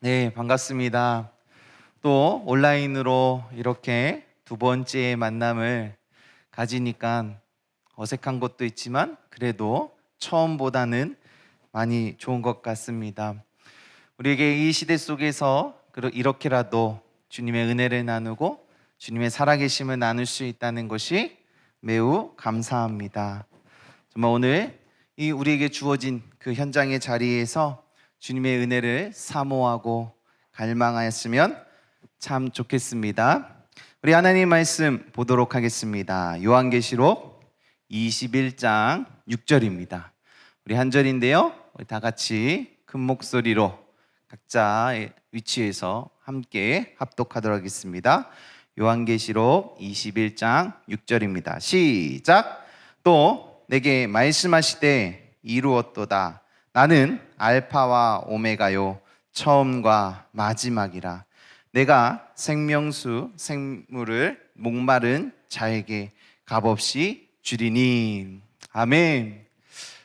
네, 반갑습니다. 또 온라인으로 이렇게 두 번째 만남을 가지니까 어색한 것도 있지만 그래도 처음보다는 많이 좋은 것 같습니다. 우리에게 이 시대 속에서 이렇게라도 주님의 은혜를 나누고 주님의 살아계심을 나눌 수 있다는 것이 매우 감사합니다. 정말 오늘 이 우리에게 주어진 그 현장의 자리에서 주님의 은혜를 사모하고 갈망하였으면 참 좋겠습니다. 우리 하나님 말씀 보도록 하겠습니다. 요한계시록 21장 6절입니다. 우리 한 절인데요, 우리 다 같이 큰 목소리로 각자의 위치에서 함께 합독하도록 하겠습니다. 요한계시록 21장 6절입니다. 시작. 또 내게 말씀하시되 이루었도다. 나는 알파와 오메가요 처음과 마지막이라. 내가 생명수 생물을 목마른 자에게 값없이 주리니. 아멘.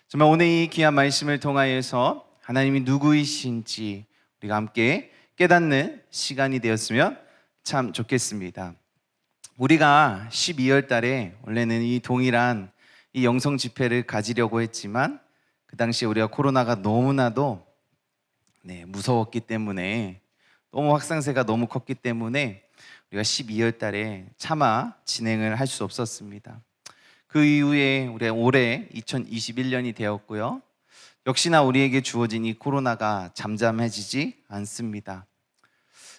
정말 오늘 이 귀한 말씀을 통하여서 하나님이 누구이신지 우리가 함께 깨닫는 시간이 되었으면 참 좋겠습니다. 우리가 12월 달에 원래는 이 동일한 이 영성 집회를 가지려고 했지만 그 당시에 우리가 코로나가 너무나도 무서웠기 때문에, 너무 확산세가 너무 컸기 때문에 우리가 12월 달에 차마 진행을 할 수 없었습니다. 그 이후에 우리가 올해 2021년이 되었고요. 역시나 우리에게 주어진 이 코로나가 잠잠해지지 않습니다.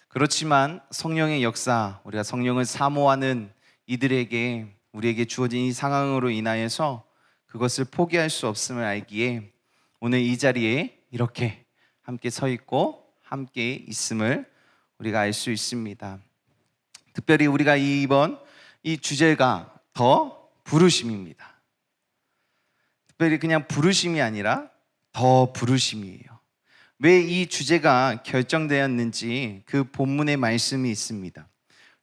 그렇지만 성령의 역사, 우리가 성령을 사모하는 이들에게 우리에게 주어진 이 상황으로 인하여서 그것을 포기할 수 없음을 알기에 오늘 이 자리에 이렇게 함께 서 있고 함께 있음을 우리가 알 수 있습니다. 특별히 우리가 이번 이 주제가 더 부르심입니다. 특별히 그냥 부르심이 아니라 더 부르심이에요. 왜 이 주제가 결정되었는지 그 본문의 말씀이 있습니다.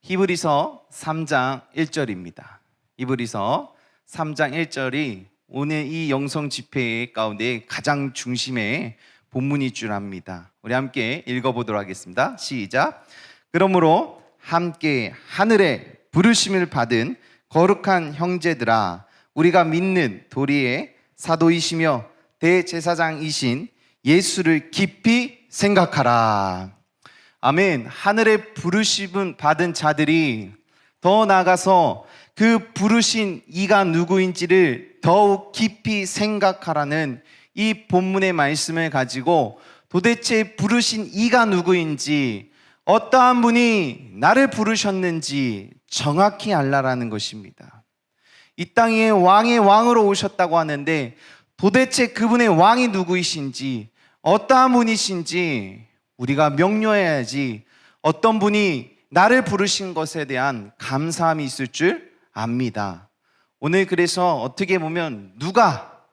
히브리서 3장 1절입니다. 히브리서 3장 1절이 오늘 이 영성 집회 가운데 가장 중심의 본문일 줄 압니다. 우리 함께 읽어보도록 하겠습니다. 시작. 그러므로 함께 하늘에 부르심을 받은 거룩한 형제들아, 우리가 믿는 도리의 사도이시며 대제사장이신 예수를 깊이 생각하라. 아멘. 하늘의 부르심을 받은 자들이 더 나아가서 그 부르신 이가 누구인지를 더욱 깊이 생각하라는 이 본문의 말씀을 가지고 도대체 부르신 이가 누구인지, 어떠한 분이 나를 부르셨는지 정확히 알라라는 것입니다. 이 땅에 왕의 왕으로 오셨다고 하는데 도대체 그분의 왕이 누구이신지, 어떠한 분이신지 우리가 명료해야지 어떤 분이 나를 부르신 것에 대한 감사함이 있을 줄 압니다. 오늘 그래서 어떻게 보면 누가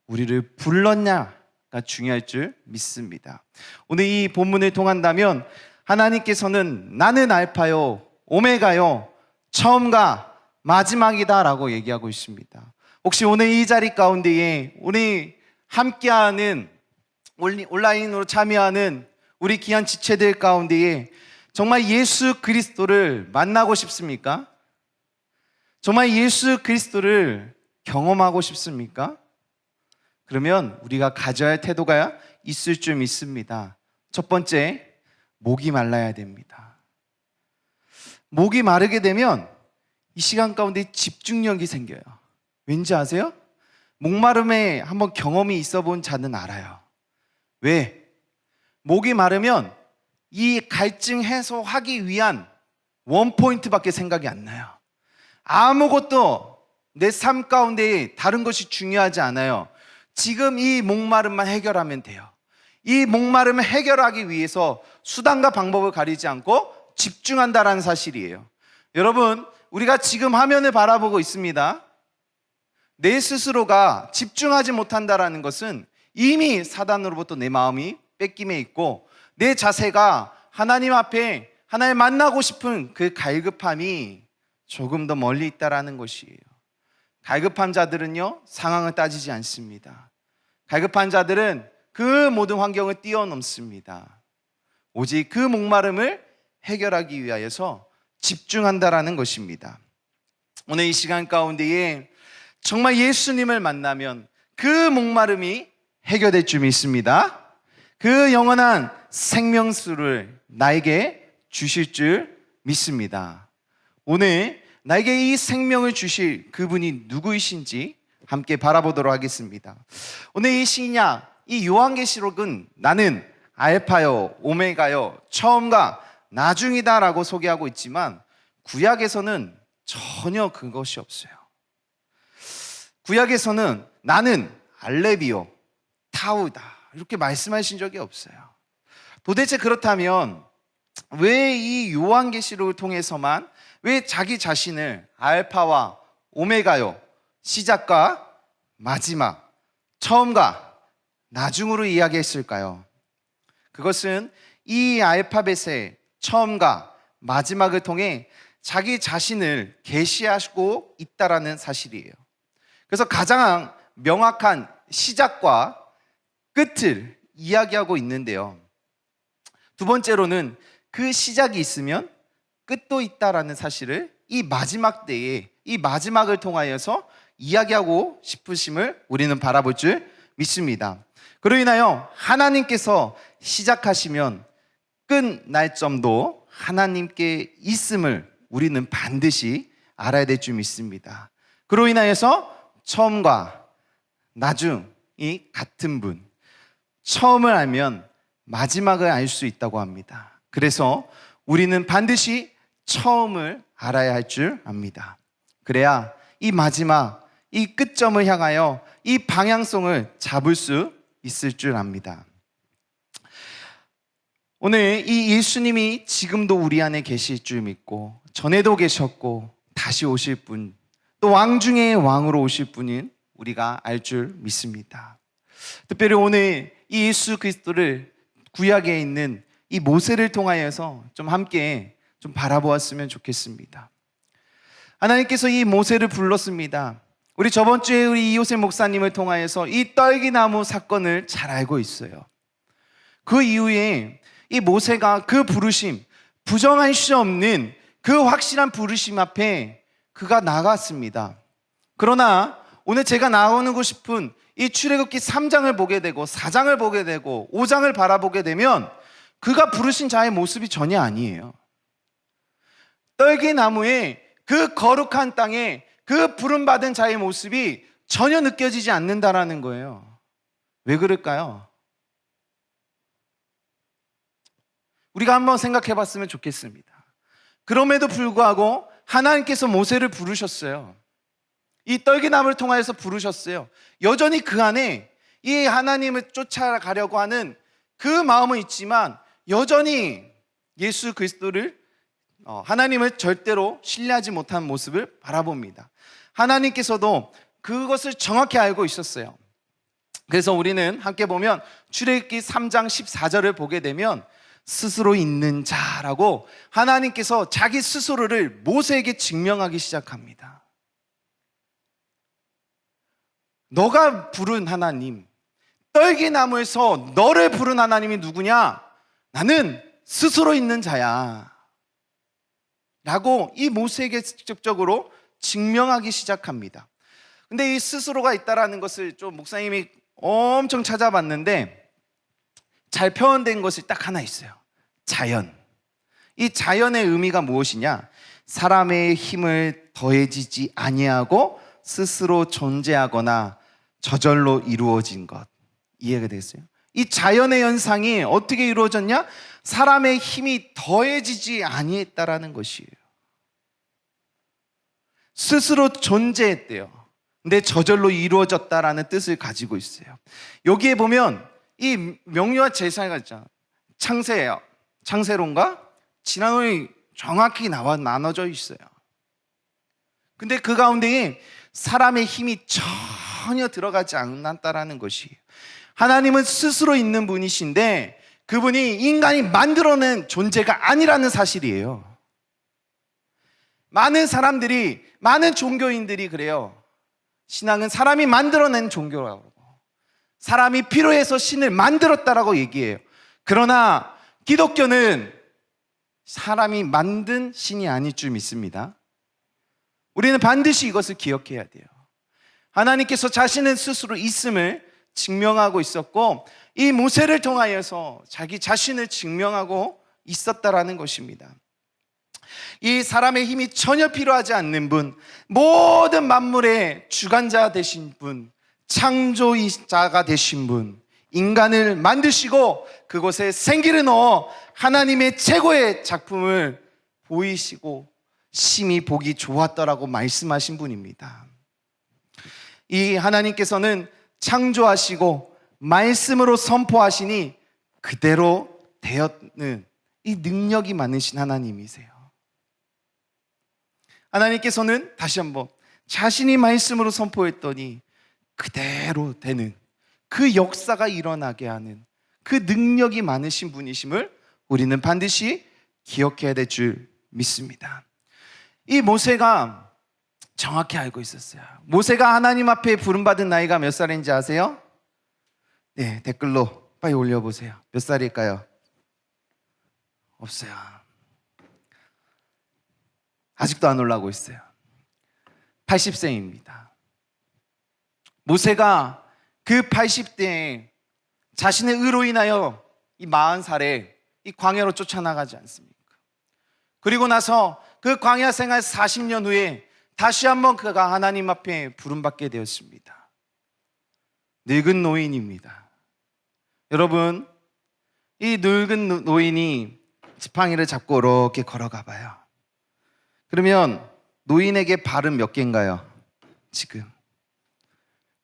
우리를 불렀냐가 중요할 줄 믿습니다. 오늘 이 본문을 통한다면 하나님께서는 나는 알파요 오메가요 처음과 마지막이다 라고 얘기하고 있습니다. 혹시 오늘 이 자리 가운데에 우리 함께하는 온라인으로 참여하는 우리 귀한 지체들 가운데에 정말 예수 그리스도를 만나고 싶습니까? 정말 예수 그리스도를 경험하고 싶습니까? 그러면 우리가 가져야 할 태도가 있을 줄 믿습니다. 첫 번째, 목이 말라야 됩니다. 목이 마르게 되면 이 시간 가운데 집중력이 생겨요. 왠지 아세요? 목마름에 한번 경험이 있어 본 자는 알아요. 왜? 목이 마르면 이 갈증 해소하기 위한 원포인트밖에 생각이 안 나요. 아무것도 내 삶 가운데 다른 것이 중요하지 않아요. 지금 이 목마름만 해결하면 돼요. 이 목마름을 해결하기 위해서 수단과 방법을 가리지 않고 집중한다라는 사실이에요. 여러분, 우리가 지금 화면을 바라보고 있습니다. 내 스스로가 집중하지 못한다라는 것은 이미 사단으로부터 내 마음이 뺏김에 있고 내 자세가 하나님 앞에 하나님 만나고 싶은 그 갈급함이 조금 더 멀리 있다라는 것이에요. 갈급한 자들은요, 상황을 따지지 않습니다. 갈급한 자들은 그 모든 환경을 뛰어넘습니다. 오직 그 목마름을 해결하기 위하여서 집중한다라는 것입니다. 오늘 이 시간 가운데에 정말 예수님을 만나면 그 목마름이 해결될 줄 믿습니다. 그 영원한 생명수를 나에게 주실 줄 믿습니다. 오늘 나에게 이 생명을 주실 그분이 누구이신지 함께 바라보도록 하겠습니다. 오늘 이 신약, 이 요한계시록은 나는 알파요 오메가요 처음과 나중이다라고 소개하고 있지만 구약에서는 전혀 그것이 없어요. 구약에서는 나는 알레비오 타우다 이렇게 말씀하신 적이 없어요. 도대체 그렇다면 왜 이 요한계시록을 통해서만 왜 자기 자신을 알파와 오메가요 시작과 마지막 처음과 나중으로 이야기했을까요? 그것은 이 알파벳의 처음과 마지막을 통해 자기 자신을 계시하고 있다라는 사실이에요. 그래서 가장 명확한 시작과 끝을 이야기하고 있는데요. 두 번째로는 그 시작이 있으면 끝도 있다라는 사실을 이 마지막 때에 이 마지막을 통하여서 이야기하고 싶으심을 우리는 바라볼 줄 믿습니다. 그로 인하여 하나님께서 시작하시면 끝날 점도 하나님께 있음을 우리는 반드시 알아야 될 줄 믿습니다. 그로 인하여서 처음과 나중이 같은 분, 처음을 알면 마지막을 알 수 있다고 합니다. 그래서 우리는 반드시 처음을 알아야 할 줄 압니다. 그래야 이 마지막, 이 끝점을 향하여 이 방향성을 잡을 수 있을 줄 압니다. 오늘 이 예수님이 지금도 우리 안에 계실 줄 믿고 전에도 계셨고 다시 오실 분, 또 왕 중에 왕으로 오실 분인 우리가 알 줄 믿습니다. 특별히 오늘 이 예수 그리스도를 구약에 있는 이 모세를 통하여서 좀 함께 좀 바라보았으면 좋겠습니다. 하나님께서 이 모세를 불렀습니다. 우리 저번 주에 우리 이호셉 목사님을 통하여서 이 떨기나무 사건을 잘 알고 있어요. 그 이후에 이 모세가 그 부르심, 부정할 수 없는 그 확실한 부르심 앞에 그가 나갔습니다. 그러나 오늘 제가 나오고 싶은 이 출애굽기 3장을 보게 되고 4장을 보게 되고 5장을 바라보게 되면 그가 부르신 자의 모습이 전혀 아니에요. 떨기나무의 그 거룩한 땅에 그 부름받은 자의 모습이 전혀 느껴지지 않는다라는 거예요. 왜 그럴까요? 우리가 한번 생각해 봤으면 좋겠습니다. 그럼에도 불구하고 하나님께서 모세를 부르셨어요. 이 떨기나무를 통하여서 부르셨어요. 여전히 그 안에 이 하나님을 쫓아가려고 하는 그 마음은 있지만 여전히 예수 그리스도를 하나님을 절대로 신뢰하지 못한 모습을 바라봅니다. 하나님께서도 그것을 정확히 알고 있었어요. 그래서 우리는 함께 보면 출애굽기 3장 14절을 보게 되면 스스로 있는 자라고 하나님께서 자기 스스로를 모세에게 증명하기 시작합니다. 너가 부른 하나님, 떨기나무에서 너를 부른 하나님이 누구냐? 나는 스스로 있는 자야 라고 이 모세에게 직접적으로 증명하기 시작합니다. 근데 이 스스로가 있다라는 것을 좀 목사님이 엄청 찾아봤는데 잘 표현된 것이 딱 하나 있어요. 자연. 이 자연의 의미가 무엇이냐? 사람의 힘을 더해지지 아니하고 스스로 존재하거나 저절로 이루어진 것. 이해가 되겠어요? 이 자연의 현상이 어떻게 이루어졌냐? 사람의 힘이 더해지지 아니했다라는 것이에요. 스스로 존재했대요. 근데 저절로 이루어졌다라는 뜻을 가지고 있어요. 여기에 보면 이 명료한 제사가 있잖아요. 창세예요. 창세론과 진화론이 정확히 나눠져 있어요. 근데 그 가운데에 사람의 힘이 전혀 들어가지 않았다라는 것이에요. 하나님은 스스로 있는 분이신데 그분이 인간이 만들어낸 존재가 아니라는 사실이에요. 많은 사람들이, 많은 종교인들이 그래요. 신앙은 사람이 만들어낸 종교라고, 사람이 필요해서 신을 만들었다라고 얘기해요. 그러나 기독교는 사람이 만든 신이 아닐 줄 믿습니다. 우리는 반드시 이것을 기억해야 돼요. 하나님께서 자신은 스스로 있음을 증명하고 있었고, 이 모세를 통하여서 자기 자신을 증명하고 있었다라는 것입니다. 이 사람의 힘이 전혀 필요하지 않는 분, 모든 만물의 주관자 되신 분, 창조자가 되신 분, 인간을 만드시고 그곳에 생기를 넣어 하나님의 최고의 작품을 보이시고 심히 보기 좋았더라고 말씀하신 분입니다. 이 하나님께서는 창조하시고 말씀으로 선포하시니 그대로 되었는 이 능력이 많으신 하나님이세요. 하나님께서는 다시 한번 자신이 말씀으로 선포했더니 그대로 되는 그 역사가 일어나게 하는 그 능력이 많으신 분이심을 우리는 반드시 기억해야 될 줄 믿습니다. 이 모세가 정확히 알고 있었어요. 모세가 하나님 앞에 부름받은 나이가 몇 살인지 아세요? 네, 댓글로 빨리 올려보세요. 몇 살일까요? 없어요. 아직도 안 올라오고 있어요. 80세입니다. 모세가 그 80대에 자신의 의로 인하여 이 40살에 이 광야로 쫓아나가지 않습니까? 그리고 나서 그 광야 생활 40년 후에 다시 한번 그가 하나님 앞에 부름받게 되었습니다. 늙은 노인입니다. 여러분, 이 늙은 노인이 지팡이를 잡고 이렇게 걸어가 봐요. 그러면 노인에게 발은 몇 개인가요? 지금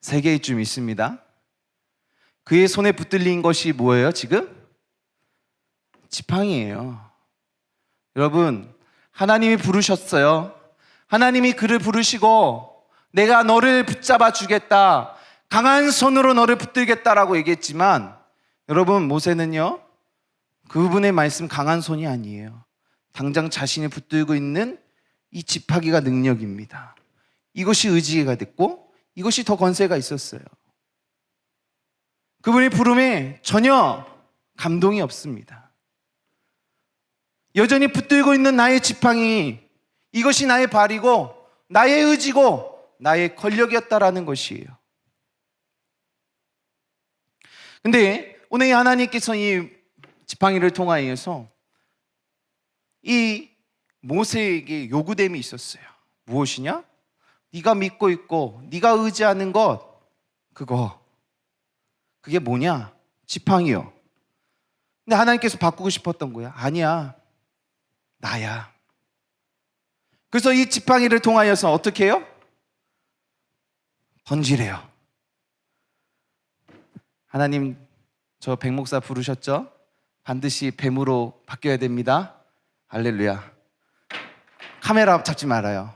3개일 줄 믿습니다. 그의 손에 붙들린 것이 뭐예요? 지금? 지팡이예요. 여러분, 하나님이 부르셨어요. 하나님이 그를 부르시고 내가 너를 붙잡아 주겠다, 강한 손으로 너를 붙들겠다라고 얘기했지만, 여러분, 모세는요, 그분의 말씀 강한 손이 아니에요. 당장 자신이 붙들고 있는 이 지팡이가 능력입니다. 이것이 의지가 됐고 이것이 더 권세가 있었어요. 그분의 부름에 전혀 감동이 없습니다. 여전히 붙들고 있는 나의 지팡이, 이것이 나의 발이고 나의 의지고 나의 권력이었다라는 것이에요. 근데 오늘 하나님께서 이 지팡이를 통하여서 이 모세에게 요구됨이 있었어요. 무엇이냐? 네가 믿고 있고 네가 의지하는 것, 그게 뭐냐? 지팡이요. 근데 하나님께서 바꾸고 싶었던 거야. 아니야, 나야. 그래서 이 지팡이를 통하여서 어떻게 해요? 던지래요. 하나님, 저 백목사 부르셨죠? 반드시 뱀으로 바뀌어야 됩니다. 할렐루야. 카메라 잡지 말아요.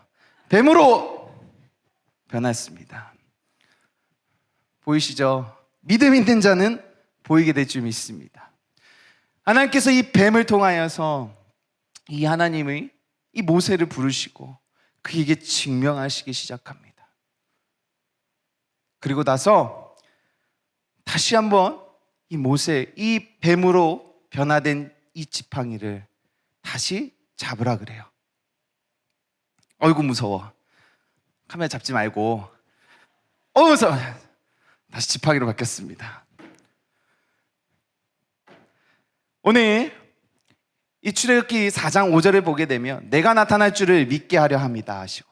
뱀으로 변했습니다. 보이시죠? 믿음 있는 자는 보이게 될 줄 믿습니다. 하나님께서 이 뱀을 통하여서 이 하나님의 이 모세를 부르시고 그에게 증명하시기 시작합니다. 그리고 나서 다시 한번 이 모세, 이 뱀으로 변화된 이 지팡이를 다시 잡으라 그래요. 어이구 무서워. 카메라 잡지 말고. 무서워. 다시 지팡이로 바뀌었습니다. 오늘 이 출애굽기 4장 5절을 보게 되면 내가 나타날 줄을 믿게 하려 합니다 하시고,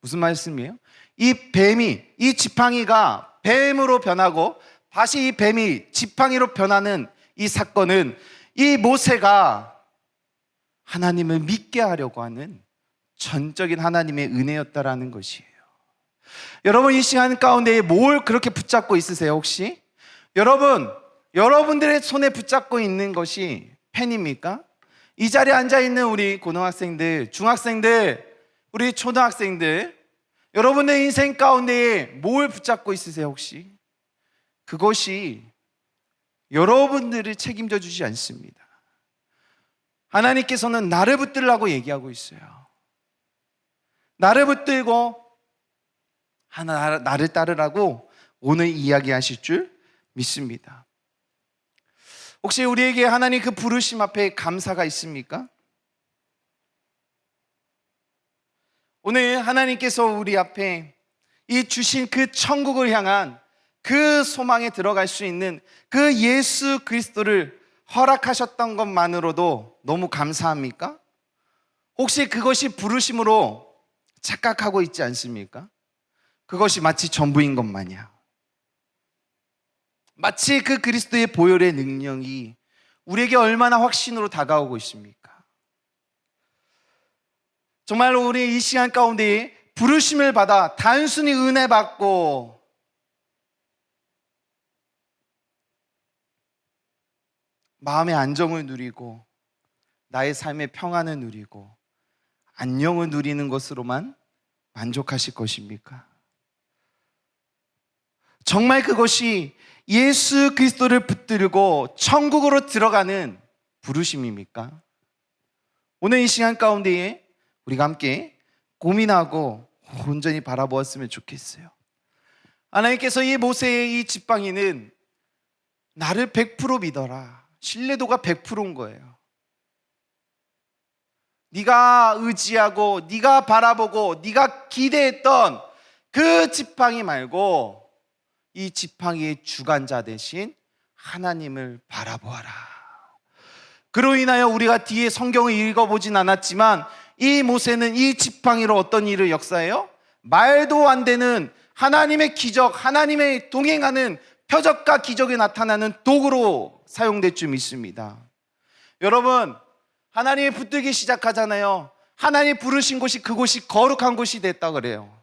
무슨 말씀이에요? 이 뱀이, 이 지팡이가 뱀으로 변하고 다시 이 뱀이 지팡이로 변하는 이 사건은 이 모세가 하나님을 믿게 하려고 하는 전적인 하나님의 은혜였다라는 것이에요. 여러분, 이 시간 가운데 뭘 그렇게 붙잡고 있으세요? 혹시 여러분들의 손에 붙잡고 있는 것이 펜입니까? 이 자리에 앉아있는 우리 고등학생들, 중학생들, 우리 초등학생들, 여러분의 인생 가운데 뭘 붙잡고 있으세요? 혹시 그것이 여러분들을 책임져 주지 않습니다. 하나님께서는 나를 붙들라고 얘기하고 있어요. 나를 붙들고 나를 따르라고 오늘 이야기하실 줄 믿습니다. 혹시 우리에게 하나님 그 부르심 앞에 감사가 있습니까? 오늘 하나님께서 우리 앞에 이 주신 그 천국을 향한 그 소망에 들어갈 수 있는 그 예수 그리스도를 허락하셨던 것만으로도 너무 감사합니까? 혹시 그것이 부르심으로 착각하고 있지 않습니까? 그것이 마치 전부인 것 마냥, 마치 그 그리스도의 보혈의 능력이 우리에게 얼마나 확신으로 다가오고 있습니까? 정말로 우리 이 시간 가운데 부르심을 받아 단순히 은혜 받고 마음의 안정을 누리고 나의 삶의 평안을 누리고 안녕을 누리는 것으로만 만족하실 것입니까? 정말 그것이 예수 그리스도를 붙들고 천국으로 들어가는 부르심입니까? 오늘 이 시간 가운데에 우리가 함께 고민하고 온전히 바라보았으면 좋겠어요. 하나님께서 이 모세의 이 지팡이는 나를 100% 믿어라, 신뢰도가 100%인 거예요. 네가 의지하고 네가 바라보고 네가 기대했던 그 지팡이 말고 이 지팡이의 주관자 대신 하나님을 바라보아라. 그로 인하여 우리가 뒤에 성경을 읽어보진 않았지만 이 모세는 이 지팡이로 어떤 일을 역사해요? 말도 안 되는 하나님의 기적, 하나님의 동행하는 표적과 기적이 나타나는 도구로 사용될 줄 믿습니다. 여러분, 하나님이 붙들기 시작하잖아요. 하나님이 부르신 곳이 그곳이 거룩한 곳이 됐다 그래요.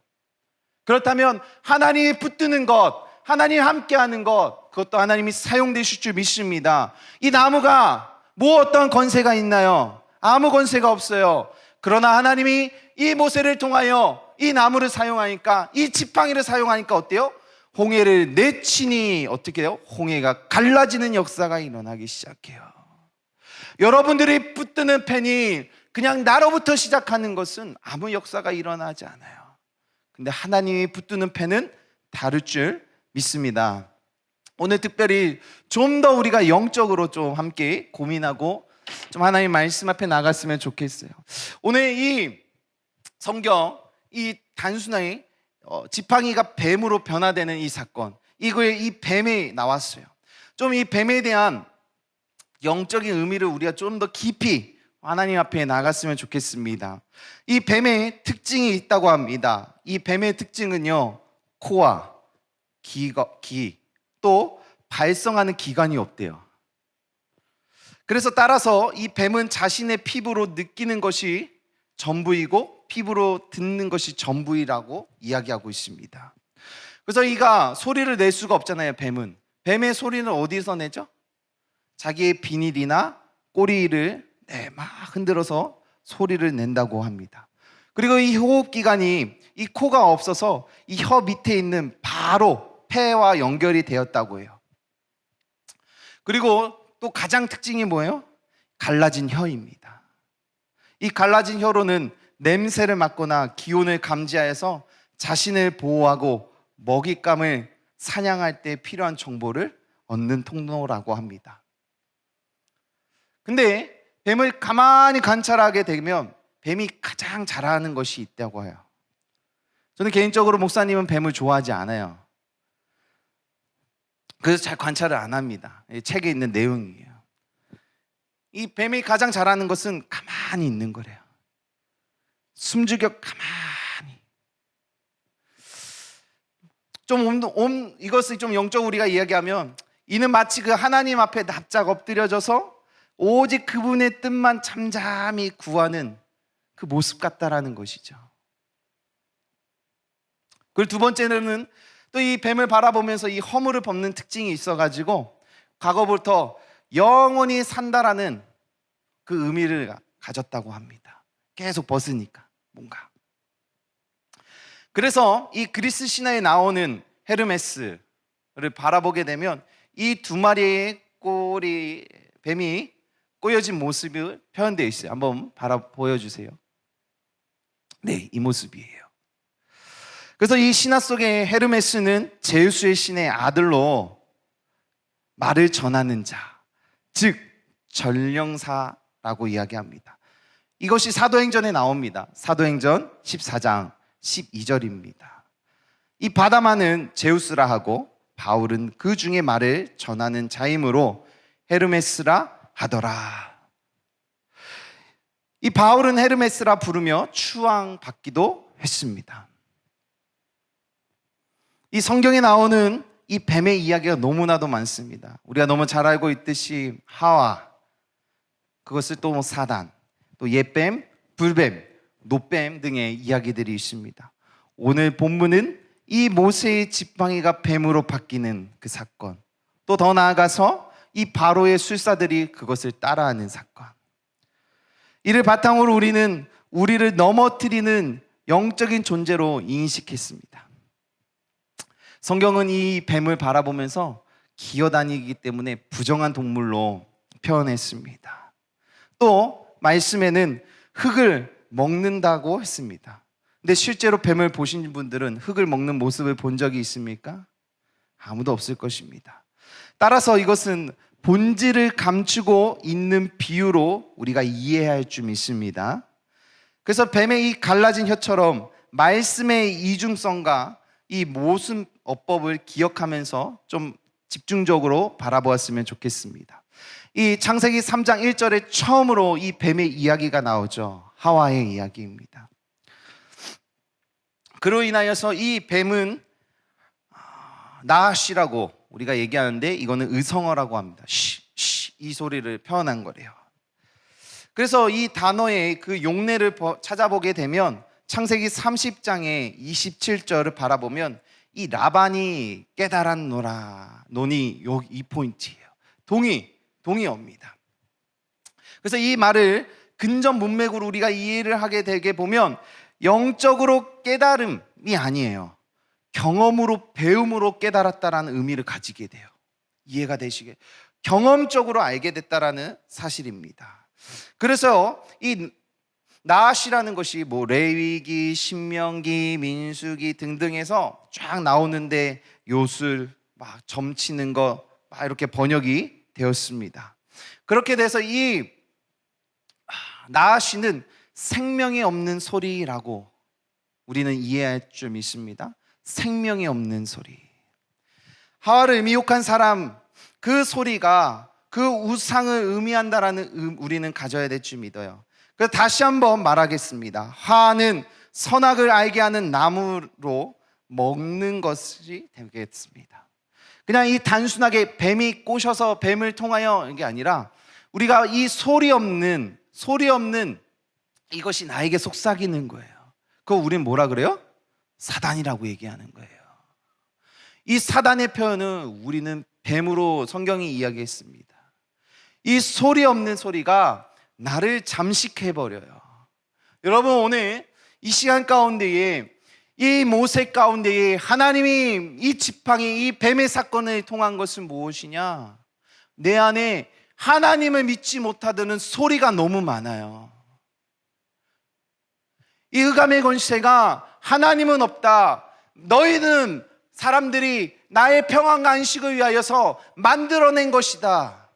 그렇다면 하나님이 붙드는 것, 하나님이 함께하는 것, 그것도 하나님이 사용되실 줄 믿습니다. 이 나무가 뭐 어떤 권세가 있나요? 아무 권세가 없어요. 그러나 하나님이 이 모세를 통하여 이 나무를 사용하니까, 이 지팡이를 사용하니까 어때요? 홍해를 내치니 어떻게 해요? 홍해가 갈라지는 역사가 일어나기 시작해요. 여러분들이 붙드는 펜이 그냥 나로부터 시작하는 것은 아무 역사가 일어나지 않아요. 근데 하나님이 붙드는 펜은 다를 줄 믿습니다. 오늘 특별히 좀 더 우리가 영적으로 좀 함께 고민하고 좀 하나님 말씀 앞에 나갔으면 좋겠어요. 오늘 이 성경, 이 단순하게 지팡이가 뱀으로 변화되는 이 사건, 이거에 이 뱀이 나왔어요. 좀 이 뱀에 대한 영적인 의미를 우리가 좀 더 깊이 하나님 앞에 나갔으면 좋겠습니다. 이 뱀의 특징이 있다고 합니다. 이 뱀의 특징은요, 코와 귀, 또 발성하는 기관이 없대요. 그래서 따라서 이 뱀은 자신의 피부로 느끼는 것이 전부이고 피부로 듣는 것이 전부이라고 이야기하고 있습니다. 그래서 이가 소리를 낼 수가 없잖아요. 뱀의 소리는 어디서 내죠? 자기의 비닐이나 꼬리를 막 흔들어서 소리를 낸다고 합니다. 그리고 이 호흡기관이, 이 코가 없어서 이 혀 밑에 있는 바로 폐와 연결이 되었다고 해요. 그리고 또 가장 특징이 뭐예요? 갈라진 혀입니다. 이 갈라진 혀로는 냄새를 맡거나 기온을 감지하여서 자신을 보호하고 먹잇감을 사냥할 때 필요한 정보를 얻는 통로라고 합니다. 근데 뱀을 가만히 관찰하게 되면 뱀이 가장 잘하는 것이 있다고 해요. 저는 개인적으로 목사님은 뱀을 좋아하지 않아요. 그래서 잘 관찰을 안 합니다. 책에 있는 내용이에요. 이 뱀이 가장 잘하는 것은 가만히 있는 거래요. 숨죽여 가만히. 이것을 좀 영적으로 우리가 이야기하면, 이는 마치 그 하나님 앞에 납작 엎드려져서 오직 그분의 뜻만 잠잠히 구하는 그 모습 같다라는 것이죠. 그리고 두 번째는 또 이 뱀을 바라보면서 이 허물을 벗는 특징이 있어가지고 과거부터 영원히 산다라는 그 의미를 가졌다고 합니다. 계속 벗으니까 뭔가. 그래서 이 그리스 신화에 나오는 헤르메스를 바라보게 되면 이 두 마리의 꼬리 뱀이 꼬여진 모습이 표현되어 있어요. 한번 보여주세요. 네, 이 모습이에요. 그래서 이 신화 속의 헤르메스는 제우스의 신의 아들로 말을 전하는 자, 즉 전령사라고 이야기합니다. 이것이 사도행전에 나옵니다. 사도행전 14장 12절입니다. 이 바다마는 제우스라 하고 바울은 그 중에 말을 전하는 자이므로 헤르메스라 하더라. 이 바울은 헤르메스라 부르며 추앙받기도 했습니다. 이 성경에 나오는 이 뱀의 이야기가 너무나도 많습니다. 우리가 너무 잘 알고 있듯이 하와, 그것을 또 사단, 또 옛뱀, 불뱀, 노뱀 등의 이야기들이 있습니다. 오늘 본문은 이 모세의 지팡이가 뱀으로 바뀌는 그 사건, 또 더 나아가서 이 바로의 술사들이 그것을 따라하는 사건, 이를 바탕으로 우리는 우리를 넘어뜨리는 영적인 존재로 인식했습니다. 성경은 이 뱀을 바라보면서 기어다니기 때문에 부정한 동물로 표현했습니다. 또 말씀에는 흙을 먹는다고 했습니다. 근데 실제로 뱀을 보신 분들은 흙을 먹는 모습을 본 적이 있습니까? 아무도 없을 것입니다. 따라서 이것은 본질을 감추고 있는 비유로 우리가 이해해야 할 줄 믿습니다. 그래서 뱀의 이 갈라진 혀처럼 말씀의 이중성과 이 모순 어법을 기억하면서 좀 집중적으로 바라보았으면 좋겠습니다. 이 창세기 3장 1절에 처음으로 이 뱀의 이야기가 나오죠. 하와의 이야기입니다. 그로 인하여서 이 뱀은 나하시라고 우리가 얘기하는데 이거는 의성어라고 합니다. 이 소리를 표현한 거래요. 그래서 이 단어의 그 용례를 찾아보게 되면 창세기 30장의 27절을 바라보면 이 라반이 깨달았노라 논이 이 포인트예요. 동의어입니다. 그래서 이 말을 근전 문맥으로 우리가 이해를 하게 되게 보면 영적으로 깨달음이 아니에요. 경험으로, 배움으로 깨달았다라는 의미를 가지게 돼요. 이해가 되시게, 경험적으로 알게 됐다라는 사실입니다. 그래서 이 나하시라는 것이 뭐 레위기, 신명기, 민수기 등등에서 쫙 나오는데 요술, 막 점치는 거 막 이렇게 번역이 되었습니다. 그렇게 돼서 이 나하시는 생명이 없는 소리라고 우리는 이해할 줄 믿습니다. 생명이 없는 소리. 하와를 미혹한 사람, 그 소리가 그 우상을 의미한다라는 우리는 가져야 될 줄 믿어요. 그래서 다시 한번 말하겠습니다. 하와는 선악을 알게 하는 나무로 먹는 것이 되겠습니다. 그냥 이 단순하게 뱀이 꼬셔서 뱀을 통하여 이게 아니라 우리가 이 소리 없는 이것이 나에게 속삭이는 거예요. 그거 우리는 뭐라 그래요? 사단이라고 얘기하는 거예요. 이 사단의 표현은 우리는 뱀으로 성경이 이야기했습니다. 이 소리 없는 소리가 나를 잠식해버려요. 여러분, 오늘 이 시간 가운데에 이 모세 가운데에 하나님이 이 지팡이, 이 뱀의 사건을 통한 것은 무엇이냐? 내 안에 하나님을 믿지 못하는 소리가 너무 많아요. 이 의감의 권세가 하나님은 없다, 너희는 사람들이 나의 평안과 안식을 위하여서 만들어낸 것이다,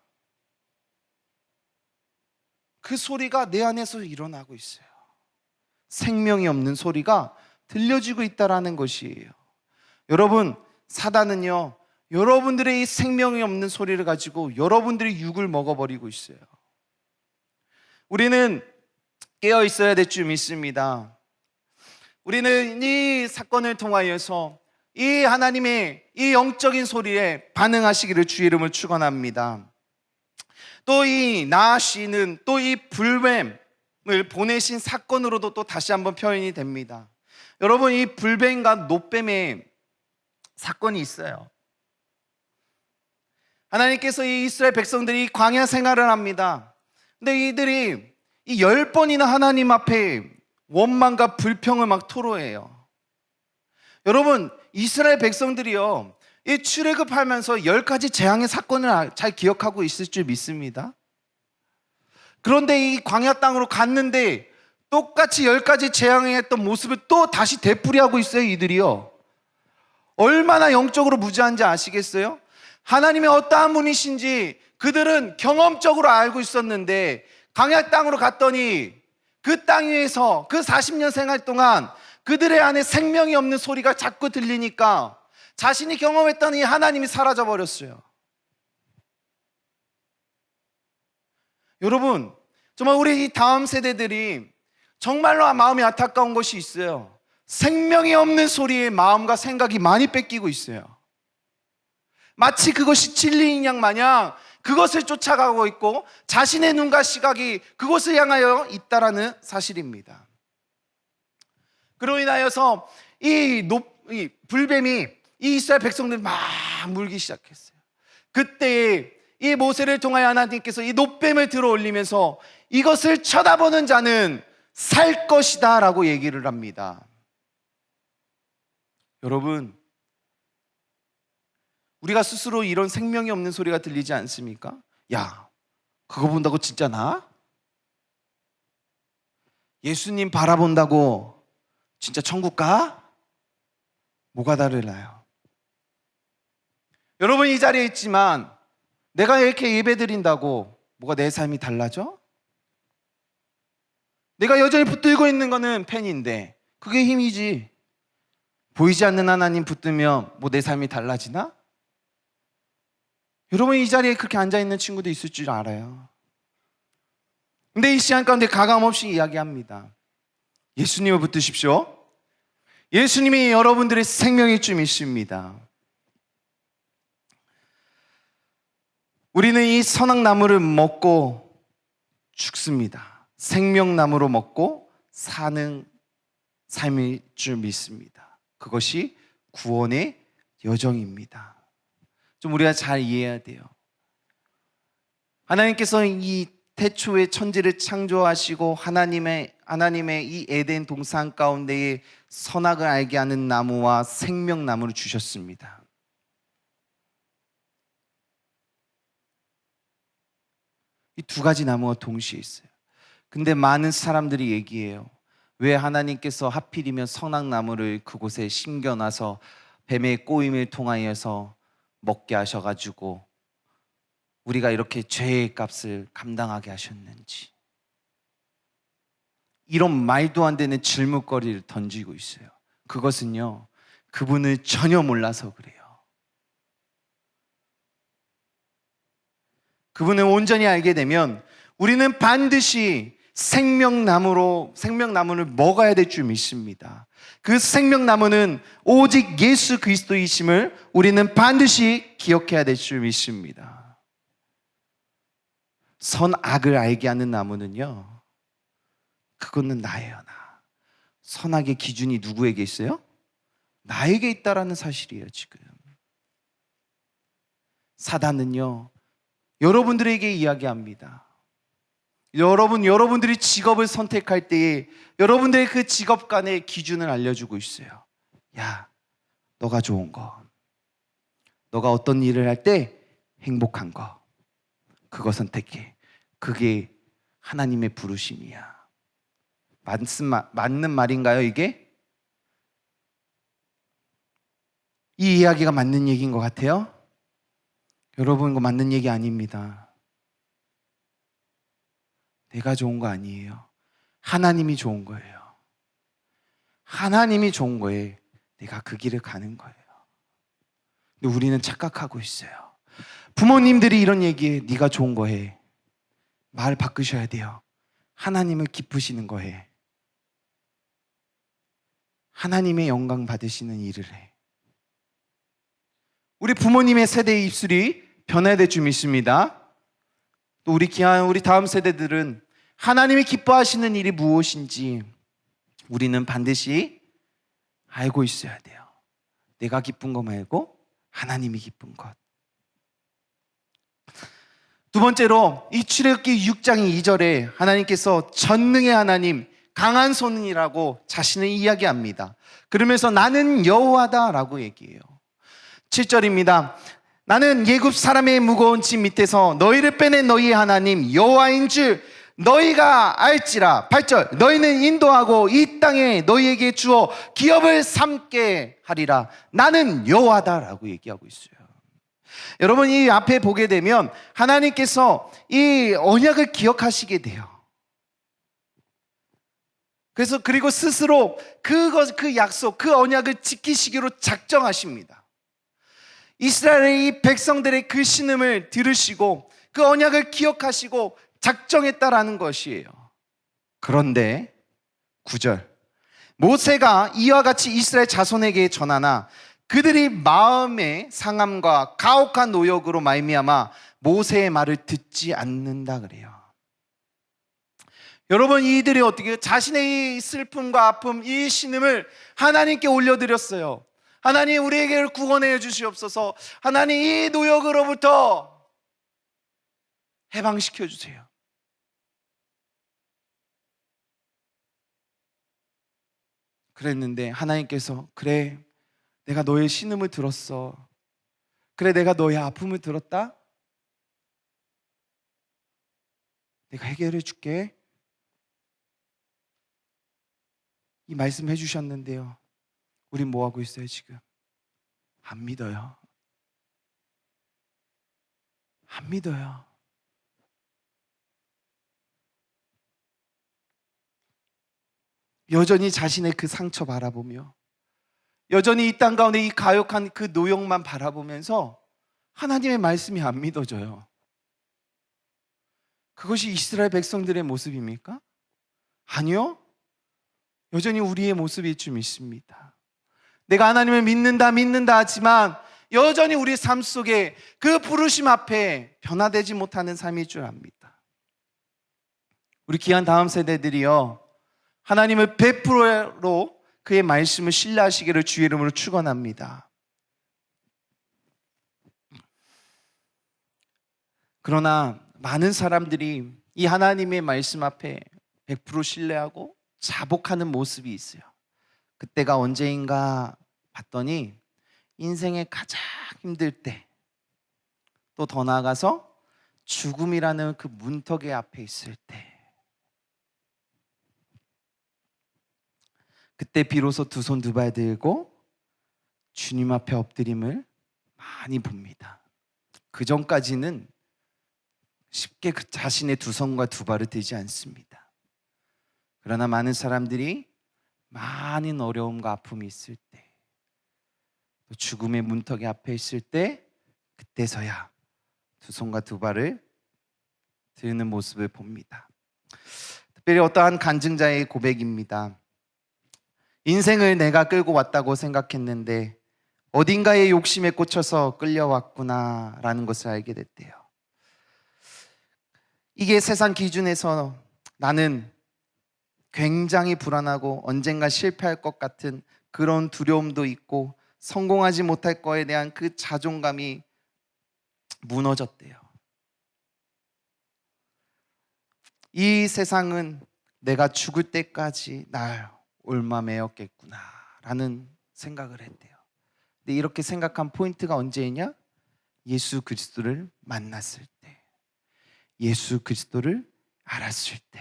그 소리가 내 안에서 일어나고 있어요. 생명이 없는 소리가 들려지고 있다는 것이에요. 여러분, 사단은요, 여러분들의 이 생명이 없는 소리를 가지고 여러분들이 육을 먹어버리고 있어요. 우리는 깨어 있어야 될 줄 믿습니다. 우리는 이 사건을 통하여서 이 하나님의 이 영적인 소리에 반응하시기를 주의 이름을 축원합니다. 또 이 나하시는 또 이 불뱀을 보내신 사건으로도 또 다시 한번 표현이 됩니다. 여러분, 이 불뱀과 노뱀의 사건이 있어요. 하나님께서 이 이스라엘 백성들이 광야 생활을 합니다. 근데 이들이 이 10번이나 하나님 앞에 원망과 불평을 막 토로해요. 여러분, 이스라엘 백성들이요, 이 출애굽하면서 10가지 재앙의 사건을 잘 기억하고 있을 줄 믿습니다. 그런데 이 광야 땅으로 갔는데 똑같이 10가지 재앙했던 모습을 또 다시 되풀이하고 있어요. 이들이요, 얼마나 영적으로 무지한지 아시겠어요? 하나님의 어떠한 분이신지 그들은 경험적으로 알고 있었는데 광야 땅으로 갔더니 그 땅 위에서 그 40년 생활 동안 그들의 안에 생명이 없는 소리가 자꾸 들리니까 자신이 경험했던 이 하나님이 사라져 버렸어요. 여러분, 정말 우리 이 다음 세대들이 정말로 마음이 안타까운 것이 있어요. 생명이 없는 소리에 마음과 생각이 많이 뺏기고 있어요. 마치 그것이 진리인 양 마냥 그것을 쫓아가고 있고 자신의 눈과 시각이 그곳을 향하여 있다라는 사실입니다. 그로 인하여서 이 불뱀이 이 이스라엘 백성들을 막 물기 시작했어요. 그때 이 모세를 통하여 하나님께서 이 놋뱀을 들어 올리면서 이것을 쳐다보는 자는 살 것이다 라고 얘기를 합니다. 여러분, 우리가 스스로 이런 생명이 없는 소리가 들리지 않습니까? 야, 그거 본다고 진짜 나? 예수님 바라본다고 진짜 천국 가? 뭐가 다르나요? 여러분, 이 자리에 있지만 내가 이렇게 예배드린다고 뭐가 내 삶이 달라져? 내가 여전히 붙들고 있는 거는 펜인데 그게 힘이지. 보이지 않는 하나님 붙들면 뭐 내 삶이 달라지나? 여러분, 이 자리에 그렇게 앉아있는 친구도 있을 줄 알아요. 근데 이 시간 가운데 가감없이 이야기합니다. 예수님을 붙드십시오. 예수님이 여러분들의 생명의 주이십니다. 우리는 이 선악나무를 먹고 죽습니다. 생명나무로 먹고 사는 삶일 줄 믿습니다. 그것이 구원의 여정입니다. 좀 우리가 잘 이해해야 돼요. 하나님께서 이 태초에 천지를 창조하시고 하나님의 이 에덴 동산 가운데에 선악을 알게 하는 나무와 생명나무를 주셨습니다. 이 두 가지 나무가 동시에 있어요. 근데 많은 사람들이 얘기해요. 왜 하나님께서 하필이면 선악나무를 그곳에 심겨놔서 뱀의 꼬임을 통하여서 먹게 하셔가지고 우리가 이렇게 죄의 값을 감당하게 하셨는지, 이런 말도 안 되는 질문거리를 던지고 있어요. 그것은요, 그분을 전혀 몰라서 그래요. 그분을 온전히 알게 되면 우리는 반드시 생명나무를 먹어야 될 줄 믿습니다. 그 생명나무는 오직 예수 그리스도이심을 우리는 반드시 기억해야 될 줄 믿습니다. 선악을 알게 하는 나무는요, 그거는 나예요, 나. 선악의 기준이 누구에게 있어요? 나에게 있다라는 사실이에요, 지금. 사단은요, 여러분들에게 이야기합니다. 여러분들이 직업을 선택할 때에 여러분들의 그 직업 간의 기준을 알려주고 있어요. 야, 너가 좋은 거, 너가 어떤 일을 할 때 행복한 거, 그거 선택해. 그게 하나님의 부르심이야. 맞는 말인가요, 이게? 이 이야기가 맞는 얘기인 것 같아요? 여러분, 이거 맞는 얘기 아닙니다. 내가 좋은 거 아니에요. 하나님이 좋은 거예요. 하나님이 좋은 거에 내가 그 길을 가는 거예요. 근데 우리는 착각하고 있어요. 부모님들이 이런 얘기에 네가 좋은 거 해. 말 바꾸셔야 돼요. 하나님을 기쁘시는 거 해. 하나님의 영광 받으시는 일을 해. 우리 부모님의 세대의 입술이 변해야 될 줄 믿습니다. 또 우리 다음 세대들은 하나님이 기뻐하시는 일이 무엇인지 우리는 반드시 알고 있어야 돼요. 내가 기쁜 거 말고 하나님이 기쁜 것. 두 번째로 이 출애굽기 6장 2절에 하나님께서 전능의 하나님, 강한 손이라고 자신을 이야기합니다. 그러면서 나는 여호와다라고 얘기해요. 7절입니다. 나는 예굽 사람의 무거운 짐 밑에서 너희를 빼낸 너희의 하나님 여호와인 줄 너희가 알지라. 8절, 너희는 인도하고 이 땅에 너희에게 주어 기업을 삼게 하리라. 나는 여호와다라고 얘기하고 있어요. 여러분, 이 앞에 보게 되면 하나님께서 이 언약을 기억하시게 돼요. 그리고 스스로 그 약속, 그 언약을 지키시기로 작정하십니다. 이스라엘의 이 백성들의 그 신음을 들으시고 그 언약을 기억하시고 작정했다라는 것이에요. 그런데 9절, 모세가 이와 같이 이스라엘 자손에게 전하나 그들이 마음의 상함과 가혹한 노역으로 말미암아 모세의 말을 듣지 않는다 그래요. 여러분, 이들이 어떻게 자신의 이 슬픔과 아픔, 이 신음을 하나님께 올려드렸어요. 하나님, 우리에게 구원해 주시옵소서. 하나님, 이 노역으로부터 해방시켜 주세요. 그랬는데 하나님께서, 그래, 내가 너의 신음을 들었어. 그래, 내가 너의 아픔을 들었다. 내가 해결해 줄게. 이 말씀 해주셨는데요, 우린 뭐 하고 있어요 지금? 안 믿어요. 안 믿어요. 여전히 자신의 그 상처 바라보며, 여전히 이 땅 가운데 이 가혹한 그 노역만 바라보면서 하나님의 말씀이 안 믿어져요. 그것이 이스라엘 백성들의 모습입니까? 아니요. 여전히 우리의 모습일 줄 믿습니다. 내가 하나님을 믿는다 하지만 여전히 우리 삶 속에 그 부르심 앞에 변화되지 못하는 삶일 줄 압니다. 우리 귀한 다음 세대들이요, 하나님을 100%로 그의 말씀을 신뢰하시기를 주의 이름으로 축원합니다. 그러나 많은 사람들이 이 하나님의 말씀 앞에 100% 신뢰하고 자복하는 모습이 있어요. 그때가 언제인가 봤더니 인생의 가장 힘들 때, 또 더 나아가서 죽음이라는 그 문턱의 앞에 있을 때, 그때 비로소 두 손 두 발 들고 주님 앞에 엎드림을 많이 봅니다. 그 전까지는 쉽게 그 자신의 두 손과 두 발을 들지 않습니다. 그러나 많은 사람들이 많은 어려움과 아픔이 있을 때, 또 죽음의 문턱에 앞에 있을 때, 그때서야 두 손과 두 발을 드는 모습을 봅니다. 특별히 어떠한 간증자의 고백입니다. 인생을 내가 끌고 왔다고 생각했는데 어딘가에 욕심에 꽂혀서 끌려왔구나 라는 것을 알게 됐대요. 이게 세상 기준에서 나는 굉장히 불안하고 언젠가 실패할 것 같은 그런 두려움도 있고 성공하지 못할 거에 대한 그 자존감이 무너졌대요. 이 세상은 내가 죽을 때까지 날 올마매었겠구나 라는 생각을 했대요. 근데 이렇게 생각한 포인트가 언제냐? 예수 그리스도를 만났을 때, 예수 그리스도를 알았을 때.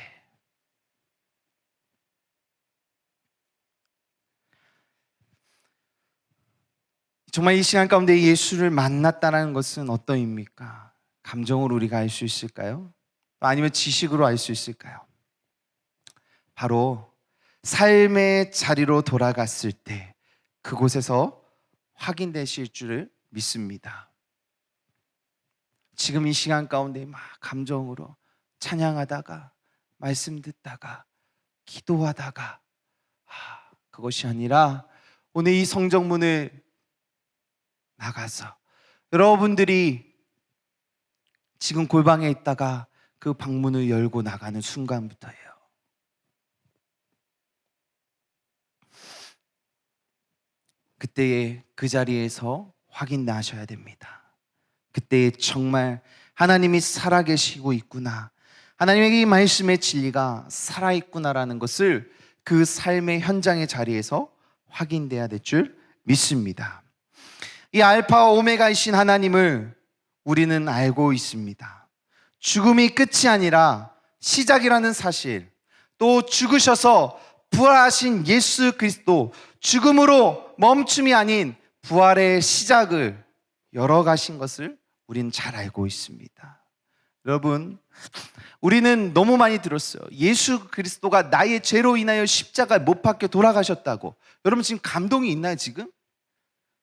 정말 이 시간 가운데 예수를 만났다는 것은 어떤 의미입니까? 감정으로 우리가 알 수 있을까요? 아니면 지식으로 알 수 있을까요? 바로 삶의 자리로 돌아갔을 때 그곳에서 확인되실 줄을 믿습니다. 지금 이 시간 가운데 막 감정으로 찬양하다가 말씀 듣다가 기도하다가 그것이 아니라 오늘 이 성정문을 나가서 여러분들이 지금 골방에 있다가 그 방문을 열고 나가는 순간부터예요. 그때에 그 자리에서 확인하셔야 됩니다. 그때에 정말 하나님이 살아계시고 있구나, 하나님의 이 말씀의 진리가 살아있구나라는 것을 그 삶의 현장의 자리에서 확인돼야 될 줄 믿습니다. 이 알파와 오메가이신 하나님을 우리는 알고 있습니다. 죽음이 끝이 아니라 시작이라는 사실, 또 죽으셔서 부활하신 예수 그리스도, 죽음으로 멈춤이 아닌 부활의 시작을 열어가신 것을 우리는 잘 알고 있습니다. 여러분, 우리는 너무 많이 들었어요. 예수 그리스도가 나의 죄로 인하여 십자가에 못 박혀 돌아가셨다고. 여러분 지금 감동이 있나요 지금?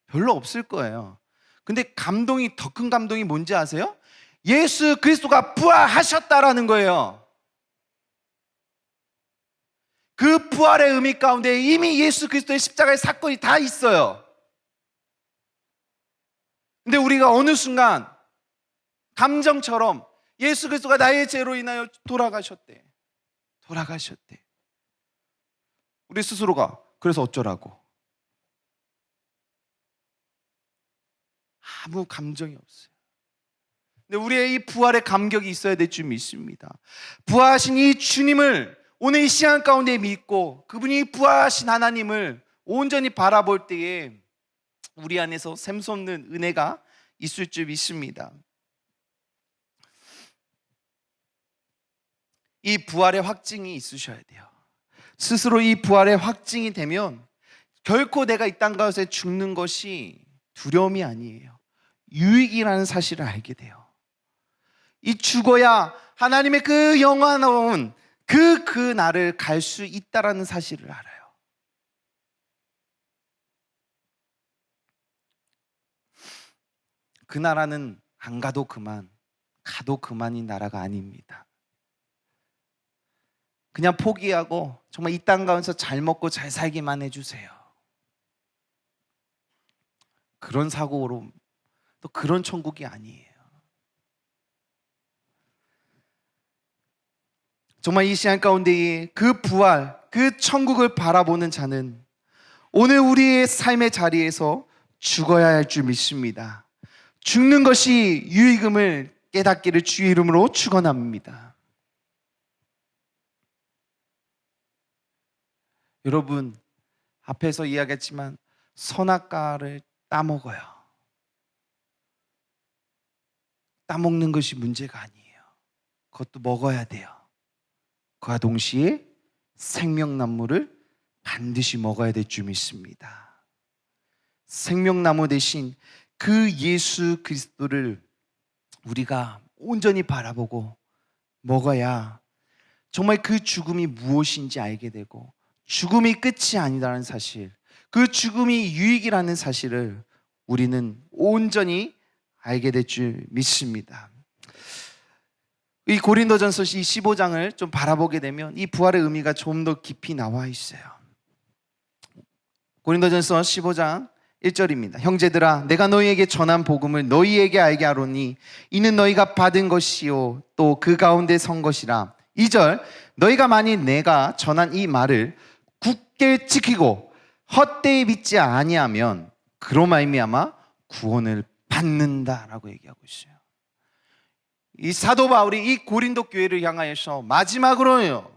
별로 없을 거예요. 근데 감동이, 더 큰 감동이 뭔지 아세요? 예수 그리스도가 부활하셨다라는 거예요. 그 부활의 의미 가운데 이미 예수 그리스도의 십자가의 사건이 다 있어요. 근데 우리가 어느 순간 감정처럼 예수 그리스도가 나의 죄로 인하여 돌아가셨대. 우리 스스로가 그래서 어쩌라고? 아무 감정이 없어요. 근데 우리의 이 부활의 감격이 있어야 될 줄 믿습니다. 부활하신 이 주님을 오늘 이 시간 가운데 믿고 그분이 부활하신 하나님을 온전히 바라볼 때에 우리 안에서 샘솟는 은혜가 있을 줄 믿습니다. 이 부활의 확증이 있으셔야 돼요. 스스로 이 부활의 확증이 되면 결코 내가 이 땅 가운데 죽는 것이 두려움이 아니에요. 유익이라는 사실을 알게 돼요. 이 죽어야 하나님의 그 영원한 그 날을 갈 수 있다라는 사실을 알아요. 그 나라는 안 가도 그만, 가도 그만인 나라가 아닙니다. 그냥 포기하고 정말 이 땅 가운데서 잘 먹고 잘 살기만 해주세요. 그런 사고로 또 그런 천국이 아니에요. 정말 이 시간 가운데 그 부활, 그 천국을 바라보는 자는 오늘 우리의 삶의 자리에서 죽어야 할 줄 믿습니다. 죽는 것이 유익임을 깨닫기를 주의 이름으로 축원합니다. 여러분, 앞에서 이야기했지만 선악과를 따먹어요. 따먹는 것이 문제가 아니에요. 그것도 먹어야 돼요. 그와 동시에 생명나무를 반드시 먹어야 될 줄 믿습니다. 생명나무 대신 그 예수 그리스도를 우리가 온전히 바라보고 먹어야 정말 그 죽음이 무엇인지 알게 되고 죽음이 끝이 아니라는 사실, 그 죽음이 유익이라는 사실을 우리는 온전히 알게 될 줄 믿습니다. 이 고린도전서 15장을 좀 바라보게 되면 이 부활의 의미가 좀 더 깊이 나와 있어요. 고린도전서 15장 1절입니다. 형제들아, 내가 너희에게 전한 복음을 너희에게 알게 하노니 이는 너희가 받은 것이요 또 그 가운데 선 것이라. 2절, 너희가 만일 내가 전한 이 말을 굳게 지키고 헛되이 믿지 아니하면 그로 말미암아 구원을 받는다라고 얘기하고 있어요. 이 사도 바울이 이 고린도 교회를 향하여서 마지막으로요,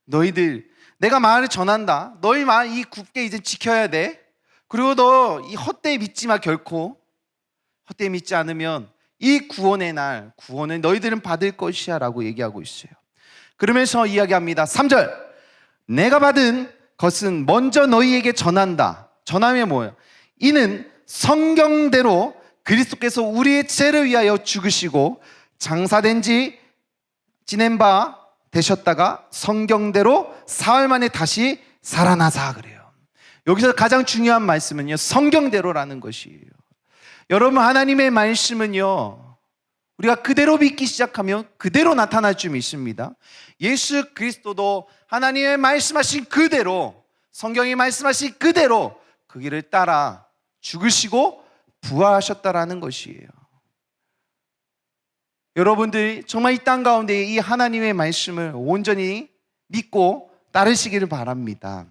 너희들 내가 말을 전한다. 너희 말 이 굳게 이제 지켜야 돼. 그리고 너 이 헛되이 믿지 마. 결코 헛되이 믿지 않으면 이 구원의 날, 구원을 너희들은 받을 것이야 라고 얘기하고 있어요. 그러면서 이야기합니다. 3절, 내가 받은 것은 먼저 너희에게 전한다. 전하면 뭐예요? 이는 성경대로 그리스도께서 우리의 죄를 위하여 죽으시고 장사된 지 지낸 바 되셨다가 성경대로 사흘 만에 다시 살아나사 그래요. 여기서 가장 중요한 말씀은요, 성경대로라는 것이에요. 여러분, 하나님의 말씀은요, 우리가 그대로 믿기 시작하면 그대로 나타날 줄 믿습니다. 예수 그리스도도 하나님의 말씀하신 그대로, 성경이 말씀하신 그대로 그 길을 따라 죽으시고 부활하셨다라는 것이에요. 여러분들이 정말 이 땅 가운데 이 하나님의 말씀을 온전히 믿고 따르시기를 바랍니다.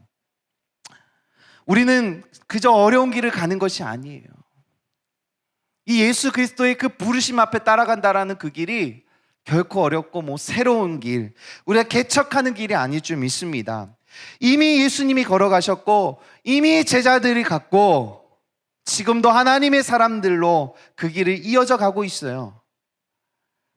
우리는 그저 어려운 길을 가는 것이 아니에요. 이 예수 그리스도의 그 부르심 앞에 따라간다라는 그 길이 결코 어렵고 새로운 길, 우리가 개척하는 길이 아닐 줄 믿습니다. 이미 예수님이 걸어가셨고 이미 제자들이 갔고 지금도 하나님의 사람들로 그 길을 이어져 가고 있어요.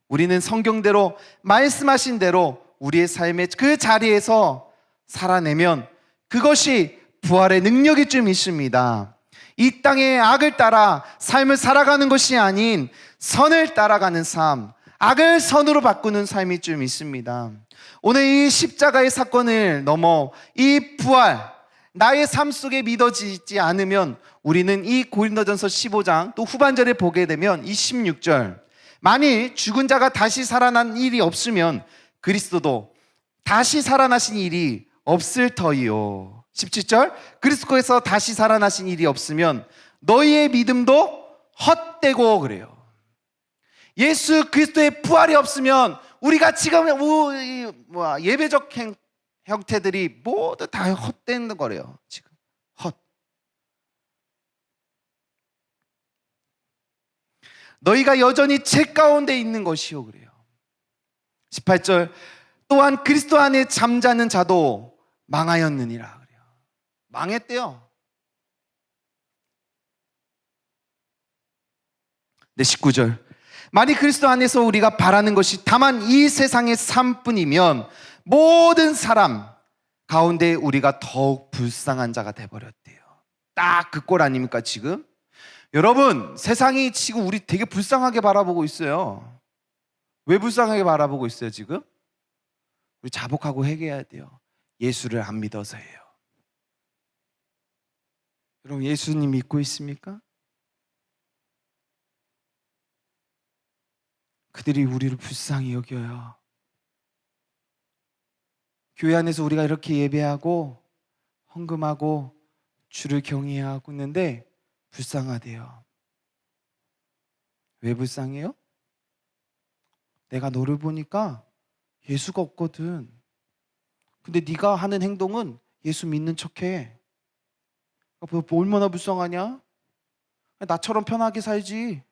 우리는 성경대로 말씀하신 대로 우리의 삶의 그 자리에서 살아내면 그것이 부활의 능력일 줄 믿습니다. 이 땅의 악을 따라 삶을 살아가는 것이 아닌 선을 따라가는 삶, 악을 선으로 바꾸는 삶이 좀 있습니다. 오늘 이 십자가의 사건을 넘어 이 부활, 나의 삶 속에 믿어지지 않으면 우리는 이 고린도전서 15장 또 후반절에 보게 되면 이 16절, 만일 죽은 자가 다시 살아난 일이 없으면 그리스도도 다시 살아나신 일이 없을 터이요. 17절, 그리스도에서 다시 살아나신 일이 없으면 너희의 믿음도 헛되고 그래요. 예수 그리스도의 부활이 없으면 우리가 지금 예배적 형태들이 모두 다 헛된 거래요. 지금 헛. 너희가 여전히 죄 가운데 있는 것이요 그래요. 18절, 또한 그리스도 안에 잠자는 자도 망하였느니라 그래요. 망했대요. 네, 19절, 만일 그리스도 안에서 우리가 바라는 것이 다만 이 세상의 삶뿐이면 모든 사람 가운데 우리가 더욱 불쌍한 자가 돼버렸대요. 딱 그 꼴 아닙니까 지금? 여러분, 세상이 지금 우리 되게 불쌍하게 바라보고 있어요. 왜 불쌍하게 바라보고 있어요 지금? 우리 자복하고 회개해야 돼요. 예수를 안 믿어서예요. 여러분, 예수님 믿고 있습니까? 그들이 우리를 불쌍히 여겨요. 교회 안에서 우리가 이렇게 예배하고 헌금하고 주를 경외하고 있는데 불쌍하대요. 왜 불쌍해요? 내가 너를 보니까 예수가 없거든. 근데 네가 하는 행동은 예수 믿는 척해. 얼마나 불쌍하냐? 나처럼 편하게 살지.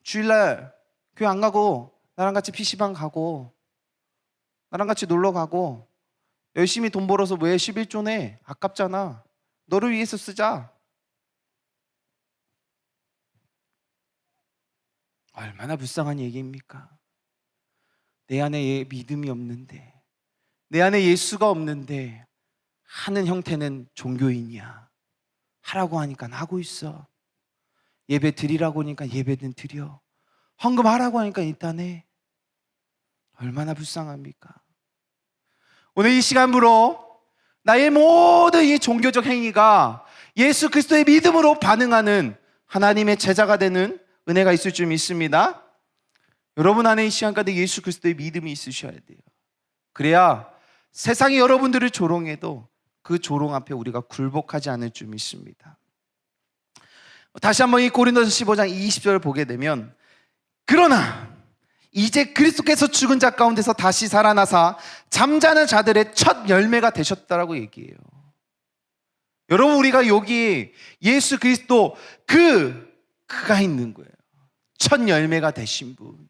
주일날 교회 안 가고 나랑 같이 PC방 가고 나랑 같이 놀러 가고 열심히 돈 벌어서 왜 11조 내? 아깝잖아. 너를 위해서 쓰자. 얼마나 불쌍한 얘기입니까? 내 안에 믿음이 없는데, 내 안에 예수가 없는데 하는 형태는 종교인이야. 하라고 하니까 하고 있어. 예배 드리라고 하니까 예배는 드려. 헌금하라고 하니까 일단 해. 얼마나 불쌍합니까? 오늘 이 시간으로 나의 모든 이 종교적 행위가 예수 그리스도의 믿음으로 반응하는 하나님의 제자가 되는 은혜가 있을 줄 믿습니다. 여러분 안에 이 시간까지 예수 그리스도의 믿음이 있으셔야 돼요. 그래야 세상이 여러분들을 조롱해도 그 조롱 앞에 우리가 굴복하지 않을 줄 믿습니다. 다시 한번 이 고린도서 15장 20절을 보게 되면, 그러나 이제 그리스도께서 죽은 자 가운데서 다시 살아나사 잠자는 자들의 첫 열매가 되셨다라고 얘기해요. 여러분, 우리가 여기 예수 그리스도 그가 있는 거예요. 첫 열매가 되신 분.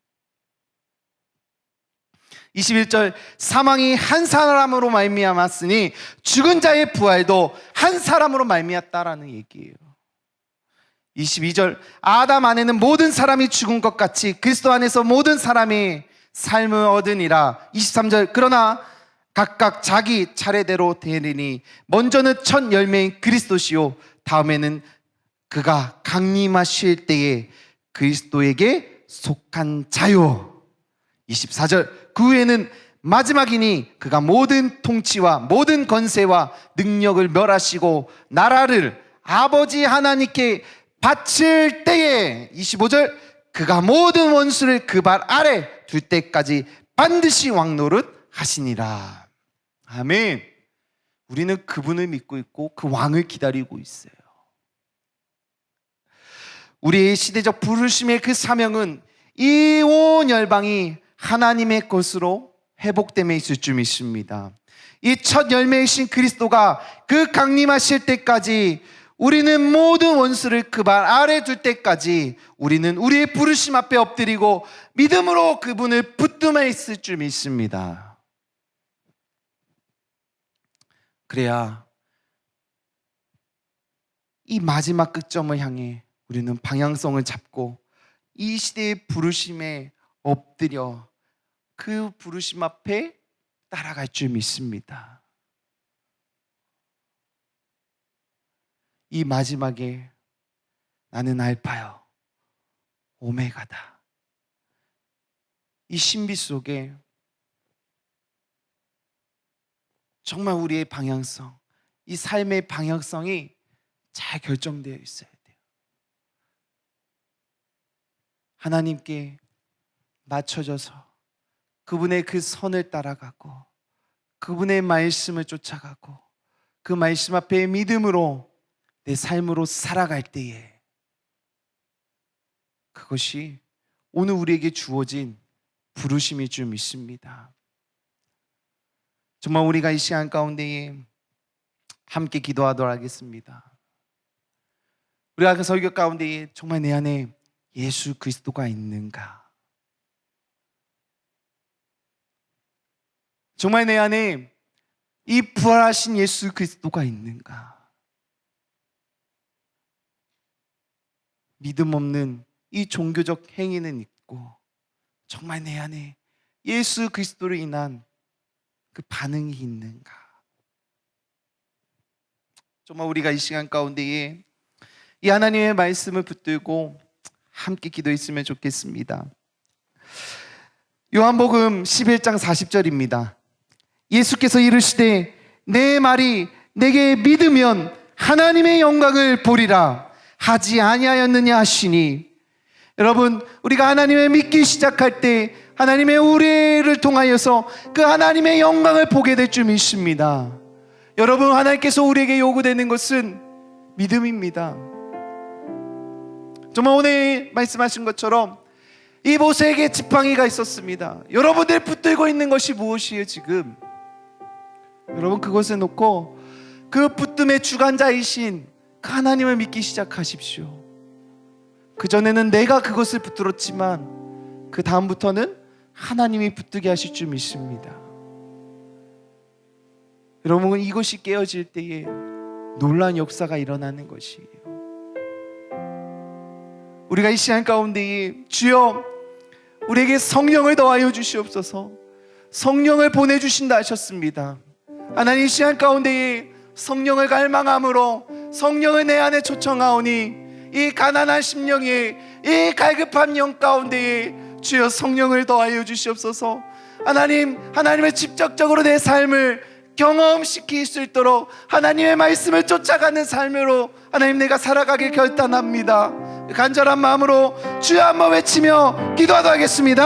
21절, 사망이 한 사람으로 말미암았으니 죽은 자의 부활도 한 사람으로 말미암았다라는 얘기예요. 22절, 아담 안에는 모든 사람이 죽은 것 같이 그리스도 안에서 모든 사람이 삶을 얻으니라. 23절, 그러나 각각 자기 차례대로 되리니 먼저는 첫 열매인 그리스도시요 다음에는 그가 강림하실 때에 그리스도에게 속한 자요. 24절, 그 후에는 마지막이니 그가 모든 통치와 모든 권세와 능력을 멸하시고 나라를 아버지 하나님께 바칠 때에, 25절, 그가 모든 원수를 그 발 아래 둘 때까지 반드시 왕노릇 하시니라. 아멘. 우리는 그분을 믿고 있고 그 왕을 기다리고 있어요. 우리의 시대적 부르심의 그 사명은 이 온 열방이 하나님의 것으로 회복됨에 있을 줄 믿습니다. 이 첫 열매이신 그리스도가 그 강림하실 때까지 우리는 모든 원수를 그 발 아래 둘 때까지 우리는 우리의 부르심 앞에 엎드리고 믿음으로 그분을 붙들어 있을 줄 믿습니다. 그래야 이 마지막 끝점을 향해 우리는 방향성을 잡고 이 시대의 부르심에 엎드려 그 부르심 앞에 따라갈 줄 믿습니다. 이 마지막에 나는 알파요 오메가다. 이 신비 속에 정말 우리의 방향성, 이 삶의 방향성이 잘 결정되어 있어야 돼요. 하나님께 맞춰져서 그분의 그 선을 따라가고 그분의 말씀을 쫓아가고 그 말씀 앞에 믿음으로 내 삶으로 살아갈 때에 그것이 오늘 우리에게 주어진 부르심일 줄 믿습니다. 정말 우리가 이 시간 가운데에 함께 기도하도록 하겠습니다. 우리가 그 설교 가운데에 정말 내 안에 예수 그리스도가 있는가? 정말 내 안에 이 부활하신 예수 그리스도가 있는가? 믿음 없는 이 종교적 행위는 있고 정말 내 안에 예수 그리스도로 인한 그 반응이 있는가? 정말 우리가 이 시간 가운데에 이 하나님의 말씀을 붙들고 함께 기도했으면 좋겠습니다. 요한복음 11장 40절입니다. 예수께서 이르시되 내 말이 내게 믿으면 하나님의 영광을 보리라 하지 아니하였느냐 하시니, 여러분 우리가 하나님을 믿기 시작할 때 하나님의 우리를 통하여서 그 하나님의 영광을 보게 될 줄 믿습니다. 여러분 하나님께서 우리에게 요구되는 것은 믿음입니다. 정말 오늘 말씀하신 것처럼 이 모세에게 지팡이가 있었습니다. 여러분들 붙들고 있는 것이 무엇이에요 지금? 여러분 그것을 놓고 그 붙듦의 주관자이신 그 하나님을 믿기 시작하십시오. 그전에는 내가 그것을 붙들었지만 그 다음부터는 하나님이 붙들게 하실 줄 믿습니다. 여러분 이것이 깨어질 때에 놀라운 역사가 일어나는 것이에요. 우리가 이 시간 가운데에 주여 우리에게 성령을 더하여 주시옵소서, 성령을 보내주신다 하셨습니다. 하나님 이 시간 가운데에 성령을 갈망함으로 성령을 내 안에 초청하오니 이 가난한 심령에 이 갈급한 영 가운데에 주여 성령을 더하여 주시옵소서. 하나님, 하나님의 직접적으로 내 삶을 경험시킬 수 있도록 하나님의 말씀을 쫓아가는 삶으로 하나님 내가 살아가길 결단합니다. 간절한 마음으로 주여 한번 외치며 기도하도록 하겠습니다.